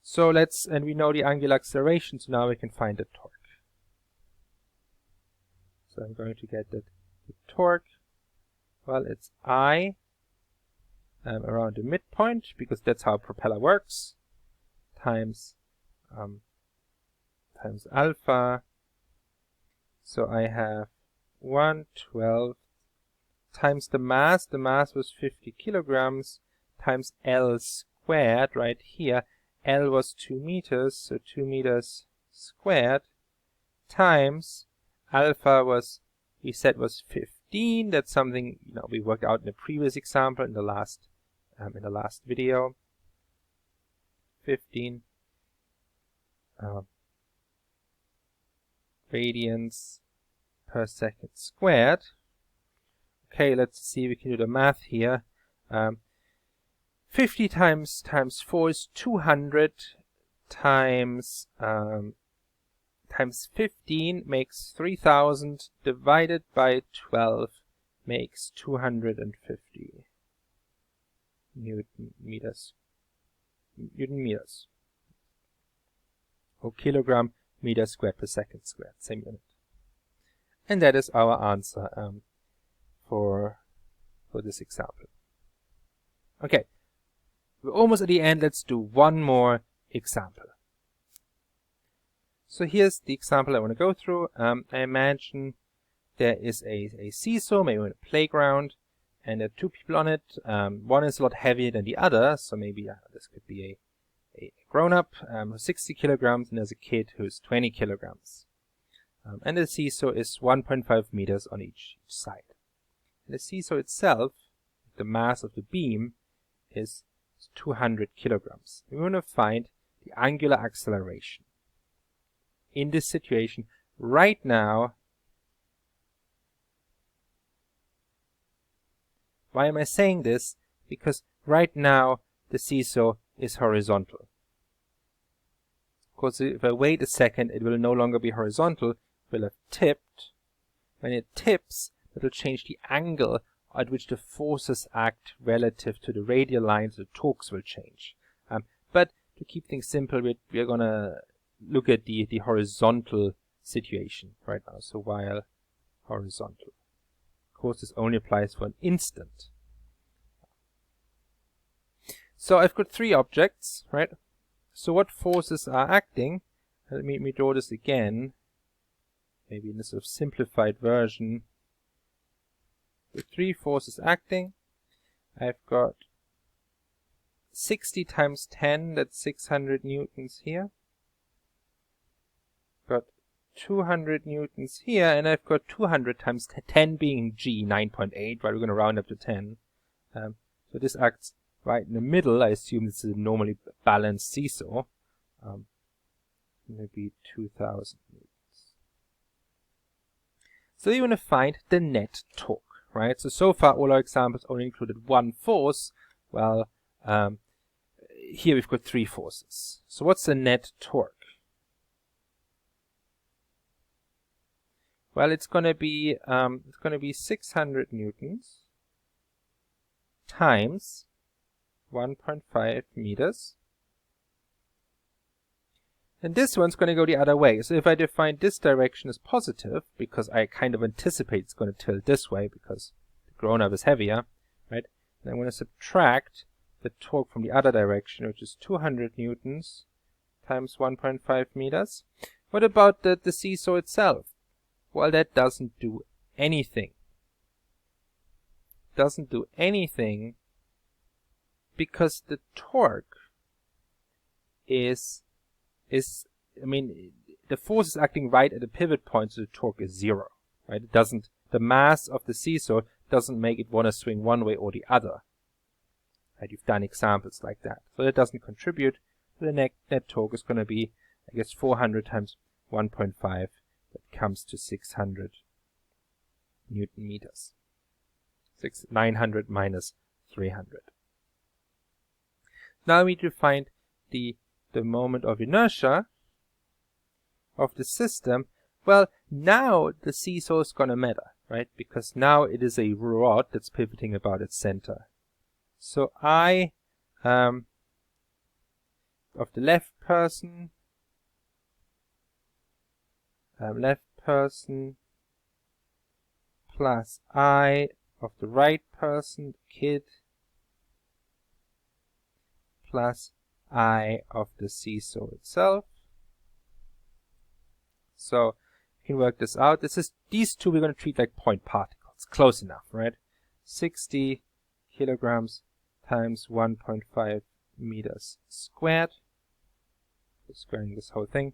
Speaker 1: So and we know the angular acceleration, so now we can find the torque. So I'm going to get that the torque, well, it's I around the midpoint, because that's how a propeller works, times alpha. So I have 1/12 times the mass. The mass was 50 kilograms, times L squared right here. L was 2 meters, so 2 meters squared, times alpha was, we said, was 15. That's something, you know, we worked out in the previous example, in the last video. 15 radians per second squared. Okay, let's see if we can do the math here. 50 times 4 is 200, times 15 makes 3000, divided by 12 makes 250 Newton meters. Or kilogram meter squared per second squared, same unit. And that is our answer for this example. Okay, we're almost at the end. Let's do one more example. So here's the example I want to go through. I imagine there is a seesaw, maybe on a playground, and there are two people on it. One is a lot heavier than the other, so maybe this could be a grown-up who's 60 kilograms, and there's a kid who's 20 kilograms. And the seesaw is 1.5 meters on each side. And the seesaw itself, the mass of the beam, is 200 kilograms. We want to find the angular acceleration in this situation right now. Why am I saying this? Because right now the seesaw is horizontal. Of course, if I wait a second, it will no longer be horizontal, it will have tipped. When it tips, it will change the angle at which the forces act relative to the radial lines. The torques will change. But to keep things simple, we're going to look at the horizontal situation right now. So while horizontal. Of course, this only applies for an instant. So I've got three objects, right? So what forces are acting? Let me draw this again, maybe in a sort of simplified version. The three forces acting. I've got 60 times 10, that's 600 newtons here. Got 200 newtons here, and I've got 200 times 10 being G, 9.8, right? We're going to round up to 10. So this acts right in the middle. I assume this is a normally balanced seesaw. Maybe 2000 newtons. So you want to find the net torque, right? So far all our examples only included one force. Well, here we've got three forces. So what's the net torque? Well, it's going to be 600 newtons times 1.5 meters. And this one's going to go the other way. So if I define this direction as positive, because I kind of anticipate it's going to tilt this way because the grown-up is heavier, right? Then I'm going to subtract the torque from the other direction, which is 200 newtons times 1.5 meters. What about the seesaw itself? Well, that doesn't do anything. Doesn't do anything because the torque is I mean, the force is acting right at the pivot point, so the torque is zero, right? It doesn't, the mass of the seesaw doesn't make it want to swing one way or the other. Right? You've done examples like that. So that doesn't contribute. The net torque is going to be, I guess, 400 times 1.5. That comes to 600 Newton meters. 900 minus 300. Now we need to find the moment of inertia of the system. Well, now the seesaw is going to matter, right? Because now it is a rod that's pivoting about its center. So I of the left person plus I of the right person, the kid, plus I of the seesaw itself. So you can work this out. These two we're going to treat like point particles. Close enough, right? 60 kilograms times 1.5 meters squared. Squaring this whole thing.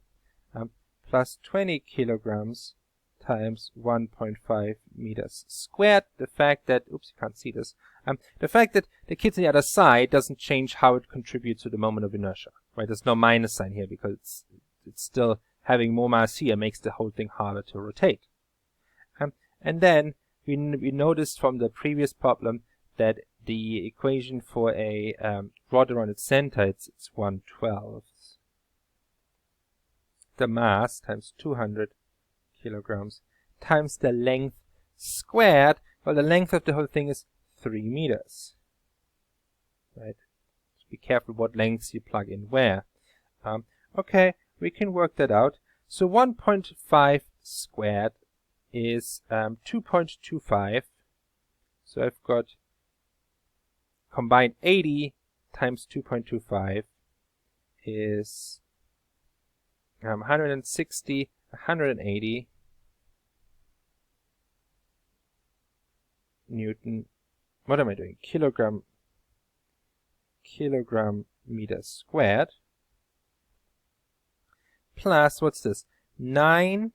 Speaker 1: Plus 20 kilograms times 1.5 meters squared. The fact that, oops, you can't see this. The fact that the kid's on the other side doesn't change how it contributes to the moment of inertia, right? There's no minus sign here because it's still having more mass here makes the whole thing harder to rotate. And then we noticed from the previous problem that the equation for a rod around its center, it's 1/12. The mass times 200 kilograms times the length squared. Well, the length of the whole thing is 3 meters. Right? Just be careful what lengths you plug in where. Okay, we can work that out. So 1.5 squared is 2.25. So I've got combined 80 times 2.25 is 160, 180 Newton. What am I doing? Kilogram meters squared. Plus, what's this? 9,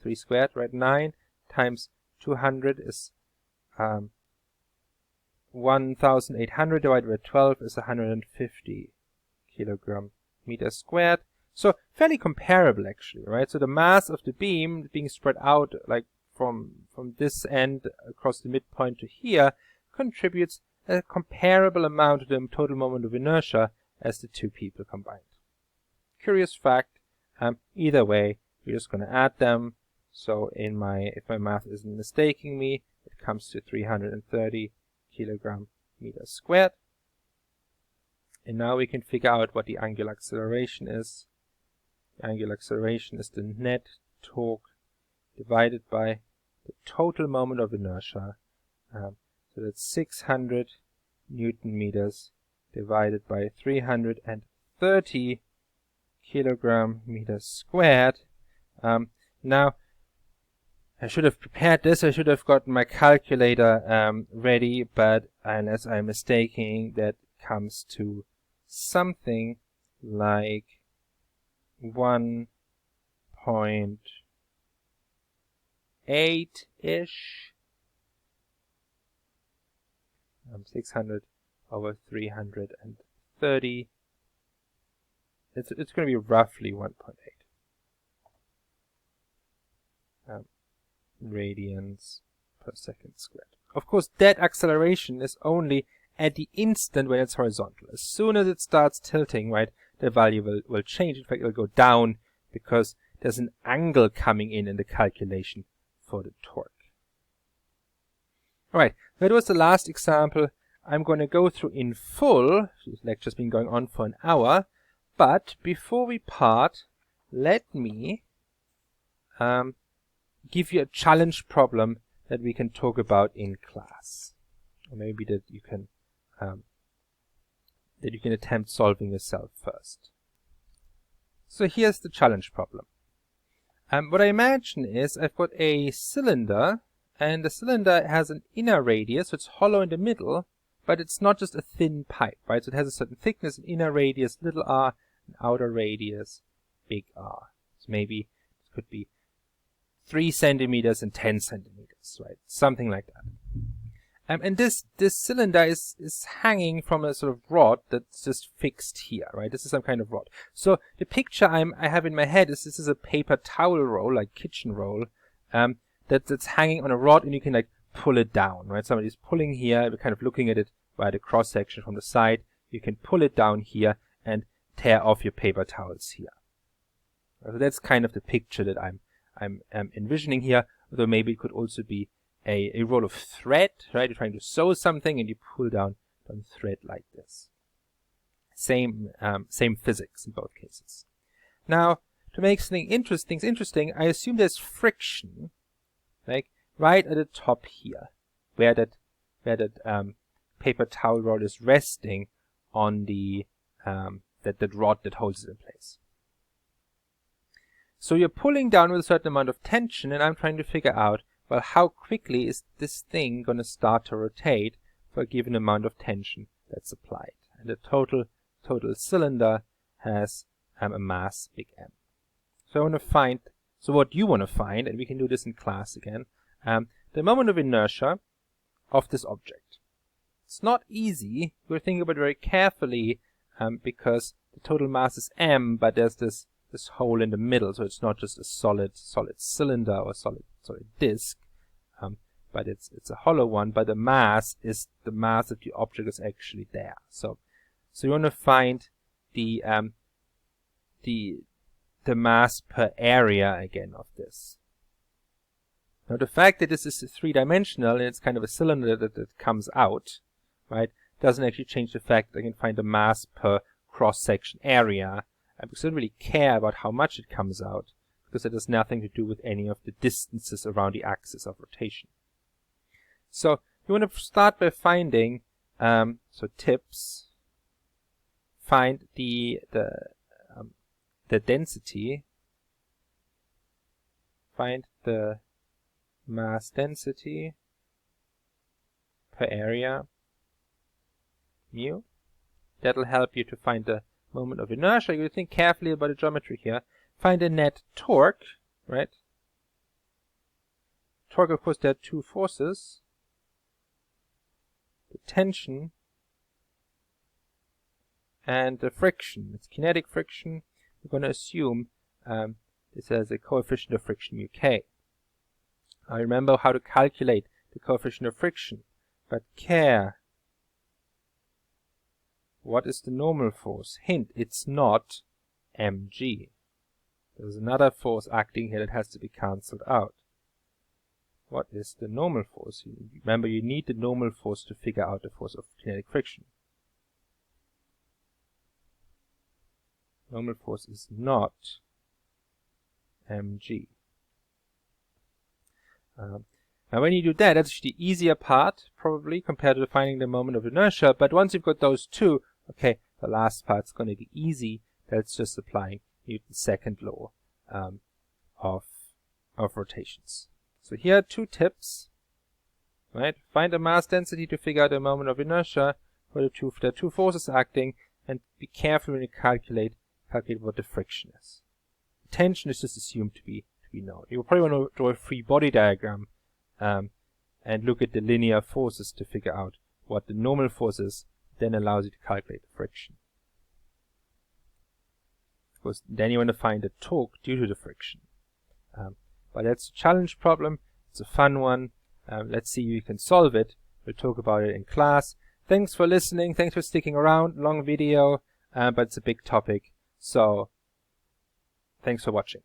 Speaker 1: 3 squared, right? 9 times 200 is 1,800 divided by 12 is 150 kilogram meters squared. So fairly comparable actually, right? So the mass of the beam being spread out like from this end across the midpoint to here contributes a comparable amount to the total moment of inertia as the two people combined. Curious fact, either way, we're just going to add them. So if my math isn't mistaking me, it comes to 330 kilogram meters squared. And now we can figure out what the angular acceleration is. The angular acceleration is the net torque divided by the total moment of inertia. So that's 600 Newton meters divided by 330 kilogram meters squared. Now, I should have prepared this. I should have gotten my calculator ready, but unless I'm mistaken, that comes to something like 1.8-ish. 600 over 330. It's going to be roughly 1.8 radians per second squared. Of course, that acceleration is only at the instant when it's horizontal. As soon as it starts tilting, right, the value will change. In fact, it will go down because there's an angle coming in the calculation for the torque. Alright, that was the last example. I'm going to go through in full. This lecture's been going on for an hour. But before we part, let me give you a challenge problem that we can talk about in class. Or maybe that you can attempt solving yourself first. So here's the challenge problem. What I imagine is I've got a cylinder, and the cylinder has an inner radius, so it's hollow in the middle, but it's not just a thin pipe, right? So it has a certain thickness, an inner radius, little r, an outer radius, big R. So maybe it could be 3 centimeters and 10 centimeters, right? Something like that. And this cylinder is hanging from a sort of rod that's just fixed here, right? This is some kind of rod. So the picture I have in my head is this is a paper towel roll, like kitchen roll, that's hanging on a rod, and you can like pull it down, right? Somebody's pulling here. We're kind of looking at it by the cross section from the side. You can pull it down here and tear off your paper towels here. So that's kind of the picture that I'm envisioning here. Although maybe it could also be a roll of thread, right? You're trying to sew something and you pull down thread like this. Same physics in both cases. Now, to make things interesting, I assume there's friction, like right at the top here, where that paper towel roll is resting on the that rod that holds it in place. So you're pulling down with a certain amount of tension, and I'm trying to figure out, well, how quickly is this thing going to start to rotate for a given amount of tension that's applied. And the total cylinder has a mass, big M. So what you want to find, and we can do this in class again, the moment of inertia of this object. It's not easy. You'll think about it very carefully, because the total mass is M, but there's this hole in the middle, so it's not just a solid cylinder or solid disk, but it's a hollow one, but the mass is the mass of the object is actually there. So you want to find the mass per area again of this. Now the fact that this is three-dimensional and it's kind of a cylinder that comes out, right, doesn't actually change the fact that I can find the mass per cross-section area. Because I don't really care about how much it comes out, because it has nothing to do with any of the distances around the axis of rotation. So you want to start by finding, tips, find the density, find the mass density per area, mu. That'll help you to find the moment of inertia. You think carefully about the geometry here. Find the net torque, right? Torque, of course, there are two forces. The tension and the friction. It's kinetic friction. We're going to assume this has a coefficient of friction mu k. I remember how to calculate the coefficient of friction, but care what is the normal force? Hint, it's not mg. There's another force acting here that has to be cancelled out. What is the normal force? Remember, you need the normal force to figure out the force of kinetic friction. Normal force is not mg. Now when you do that, that's the easier part, probably, compared to finding the moment of inertia. But once you've got those two, okay, the last part's going to be easy. That's just applying Newton's second law of rotations. So here are two tips, right? Find a mass density to figure out the moment of inertia for the two forces acting, and be careful when you calculate what the friction is. The tension is just assumed to be known. You will probably want to draw a free body diagram and look at the linear forces to figure out what the normal force is, then allows you to calculate the friction. Because then you want to find the torque due to the friction. But that's a challenge problem. It's a fun one. Let's see if you can solve it. We'll talk about it in class. Thanks for listening. Thanks for sticking around. Long video, but it's a big topic. So thanks for watching.